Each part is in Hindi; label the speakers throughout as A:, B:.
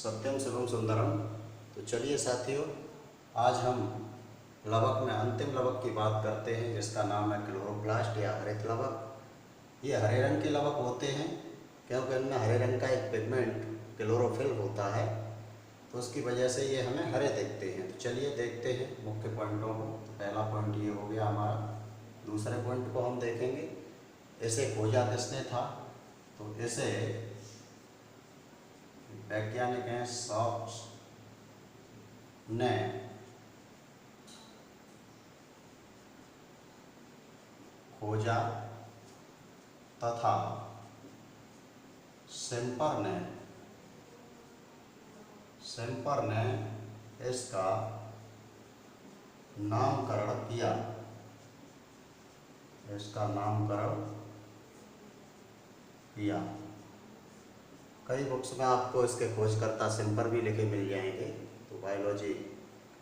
A: सत्यम शिवम सुंदरम। तो चलिए साथियों, आज हम लवक में अंतिम लवक की बात करते हैं जिसका नाम है क्लोरोप्लास्ट या हरित लवक। ये हरे रंग के लवक होते हैं क्योंकि इनमें हरे रंग का एक पिगमेंट क्लोरोफिल होता है, तो उसकी वजह से ये हमें हरे दिखते हैं। तो चलिए देखते हैं मुख्य पॉइंटों को। तो पहला पॉइंट ये हो गया हमारा। दूसरे पॉइंट को हम देखेंगे, इसे खोजा किसने था। तो इसे वैज्ञानिक हैं सॉक्स ने खोजा तथा सिम्पर ने इसका नामकरण किया। कई बुक्स में आपको इसके खोजकर्ता सिम्पर भी लिखे मिल जाएंगे। तो बायोलॉजी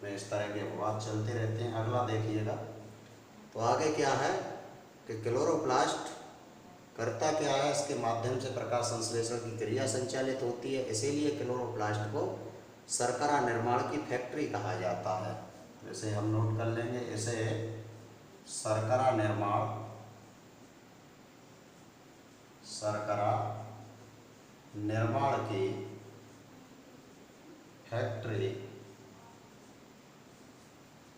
A: में इस तरह के अपवाद चलते रहते हैं। अगला देखिएगा, तो आगे क्या है कि क्लोरोप्लास्ट करता क्या है, इसके माध्यम से प्रकाश संश्लेषण की क्रिया संचालित होती है, इसीलिए क्लोरोप्लास्ट को शर्करा निर्माण की फैक्ट्री कहा जाता है। इसे हम नोट कर लेंगे, इसे शर्करा निर्माण की फैक्ट्री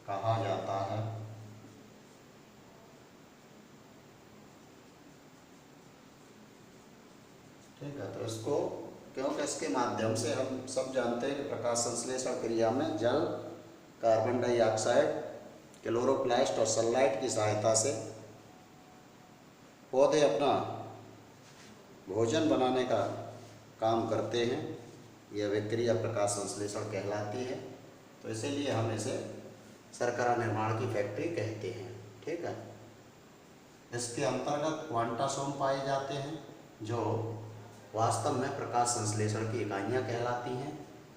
A: कहा जाता है। ठीक है, तो इसको क्योंकि इसके माध्यम से हम सब जानते हैं कि प्रकाश संश्लेषण क्रिया में जल, कार्बन डाइऑक्साइड, क्लोरोप्लास्ट और सनलाइट की सहायता से पौधे अपना भोजन बनाने का काम करते हैं। यह विक्रिया प्रकाश संश्लेषण कहलाती है, तो इसीलिए हम इसे शर्करा निर्माण की फैक्ट्री कहते हैं। ठीक है, इसके अंतर्गत क्वांटासोम पाए जाते हैं जो वास्तव में प्रकाश संश्लेषण की इकाइयाँ कहलाती हैं।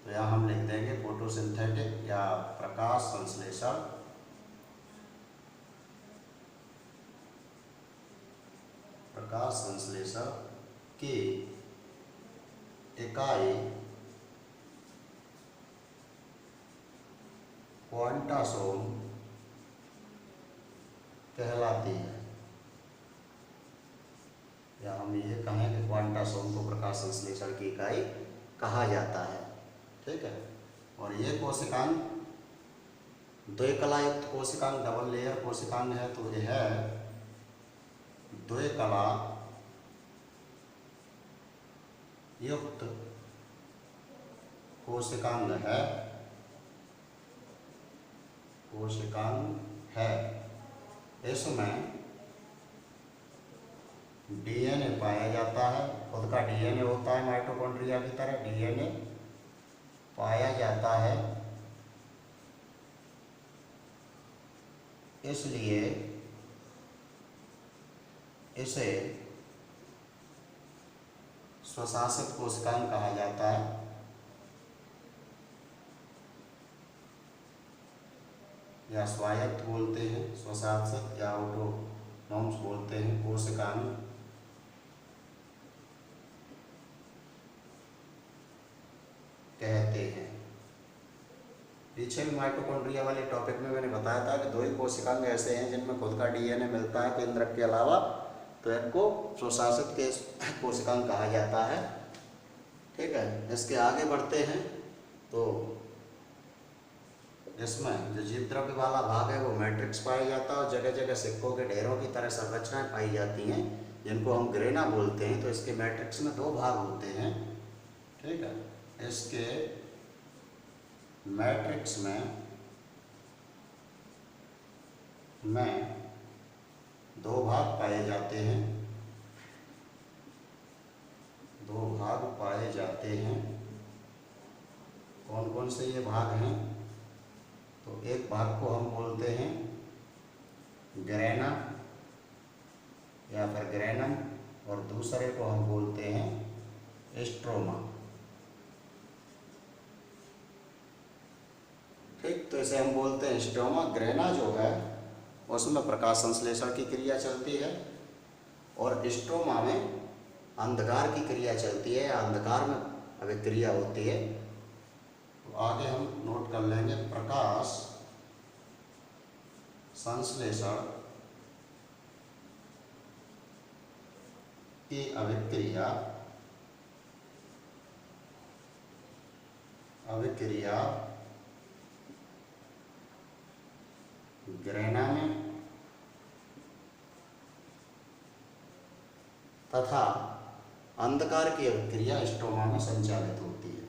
A: तो यहाँ हम लिख देंगे फोटोसिंथेटिक या प्रकाश संश्लेषण की इकाई क्वांटासोम कहलाती है। या हम ये कहें कि क्वांटासोम को प्रकाश संश्लेषण की इकाई कहा जाता है। ठीक है, और ये कोशिकांग द्विकला युक्त कोशिकांग, डबल लेयर कोशिकांग है। तो यह द्विकला युक्त कोशिकांग है। इसमें डीएनए पाया जाता है, खुद का डीएनए होता है, माइटोकॉन्ड्रिया की तरह डीएनए पाया जाता है। इसलिए इसे स्वशासित कोशिकांग कहा जाता है। या स्वायत्त बोलते हैं, स्वशासित या ऑटोनॉम्स बोलते हैं कोशिकांग कहते हैं। पीछे भी माइटोकॉन्ड्रिया वाले टॉपिक में मैंने बताया था कि दो ही कोशिकांग ऐसे हैं जिनमें खुद का डीएनए मिलता है केंद्रक के अलावा, तो इनको स्वशासित के कोशिकांग कहा जाता है। ठीक है, इसके आगे बढ़ते हैं तो इसमें जो जीव द्रव्य वाला भाग है वो मैट्रिक्स पाया जाता है और जगह जगह सिक्कों के ढेरों की तरह संरचनाएं पाई जाती हैं जिनको हम ग्रेना बोलते हैं। तो इसके मैट्रिक्स में दो भाग होते हैं। ठीक है, इसके मैट्रिक्स में दो भाग पाए जाते हैं। कौन कौन से ये भाग हैं? तो एक भाग को हम बोलते हैं ग्रेना या फिर ग्रेनम और दूसरे को हम बोलते हैं स्ट्रोमा। ठीक, तो इसे हम बोलते हैं स्ट्रोमा। ग्रेना जो है उसमें प्रकाश संश्लेषण की क्रिया चलती है और स्ट्रोमा में अंधकार की क्रिया चलती है, अंधकार में अभिक्रिया होती है। आगे हम नोट कर लेंगे प्रकाश संश्लेषण की अभिक्रिया ग्रेना में तथा अंधकार की अभिक्रिया स्ट्रोमा में संचालित होती है।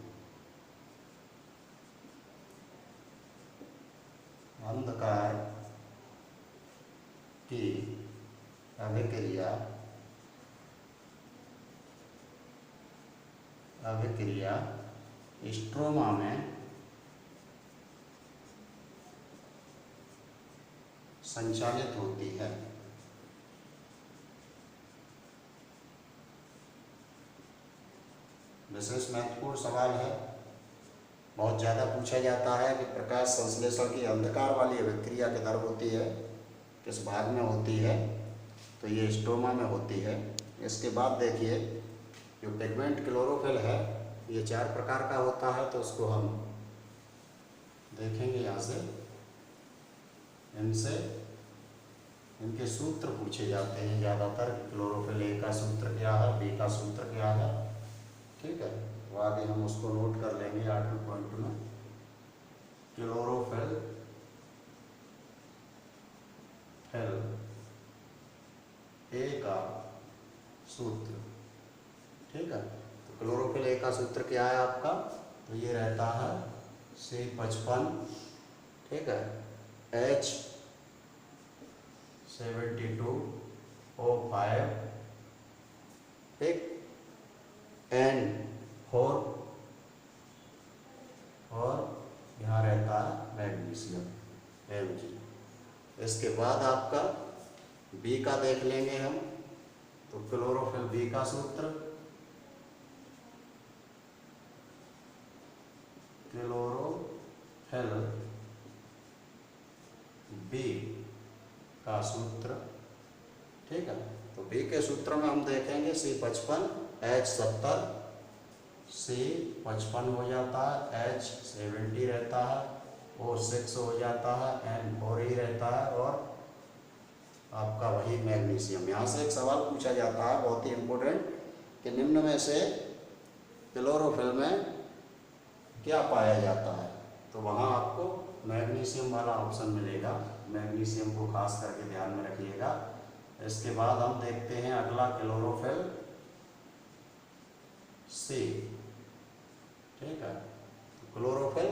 A: अंधकार की अभिक्रिया स्ट्रोमा में संचालित होती है। विशेष महत्वपूर्ण सवाल है, बहुत ज़्यादा पूछा जाता है कि प्रकाश संश्लेषण की अंधकार वाली अभिक्रिया किधर होती है, किस भाग में होती है, तो ये स्ट्रोमा में होती है। इसके बाद देखिए जो पिगमेंट क्लोरोफिल है ये 4 प्रकार का होता है, तो उसको हम देखेंगे यहाँ से। इनके सूत्र पूछे जाते हैं ज़्यादातर। क्लोरोफिल ए का सूत्र क्या है, बी का सूत्र क्या है, ठीक है, तो आगे हम उसको नोट कर लेंगे 8वें पॉइंट में। क्लोरोफिल ए का सूत्र, ठीक है, तो क्लोरोफिल ए का सूत्र क्या है आपका, तो ये रहता है C55, ठीक है, H72O5, ठीक, N4 और यहाँ रहता है मैग्नीशियम Mg। इसके बाद आपका बी का देख लेंगे हम, तो क्लोरोफिल बी का सूत्र, क्लोरोफिल बी का सूत्र, ठीक है, तो बी के सूत्र में हम देखेंगे C55 H70, C55 हो जाता है, H70 रहता है, O6 हो जाता है, N4 रहता है और आपका वही मैग्नीशियम। यहाँ से एक सवाल पूछा जाता है बहुत ही इम्पोर्टेंट कि निम्न में से क्लोरोफिल में क्या पाया जाता है, तो वहाँ आपको मैग्नीशियम वाला ऑप्शन मिलेगा। मैग्नीशियम को खास करके ध्यान में रखिएगा। इसके बाद हम देखते हैं अगला क्लोरोफिल सी, ठीक है, क्लोरोफिल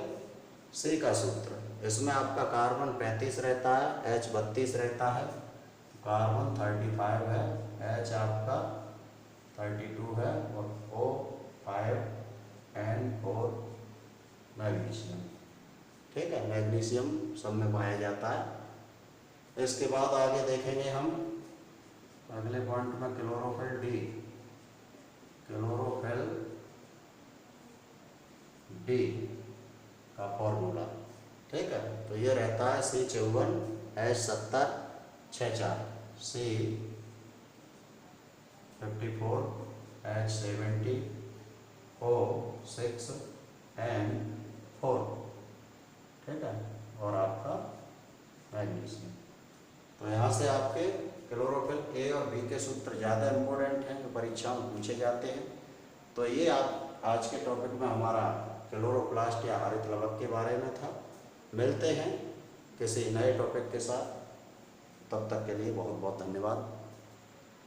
A: सी का सूत्र, इसमें आपका कार्बन 35 रहता है, H32 रहता है, कार्बन 35 है, H आपका 32 है और O5N4 मैग्नीशियम, ठीक है, मैग्नीशियम सब में पाया जाता है। इसके बाद आगे देखेंगे हम अगले पॉइंट में क्लोरोफिल डी, क्लोरोफिल डी का फॉर्मूला, ठीक है, तो ये रहता है C54 H70 64, C54 H70 O6 N4, ठीक है, और आपका मैग्नीशियम। तो यहाँ से आपके क्लोरोफिल ए और बी के सूत्र ज़्यादा इम्पोर्टेंट हैं जो परीक्षाओं में पूछे जाते हैं। तो ये आप आज के टॉपिक में हमारा क्लोरोप्लास्ट या हरित लवक के बारे में था। मिलते हैं किसी नए टॉपिक के साथ, तब तक के लिए बहुत बहुत धन्यवाद।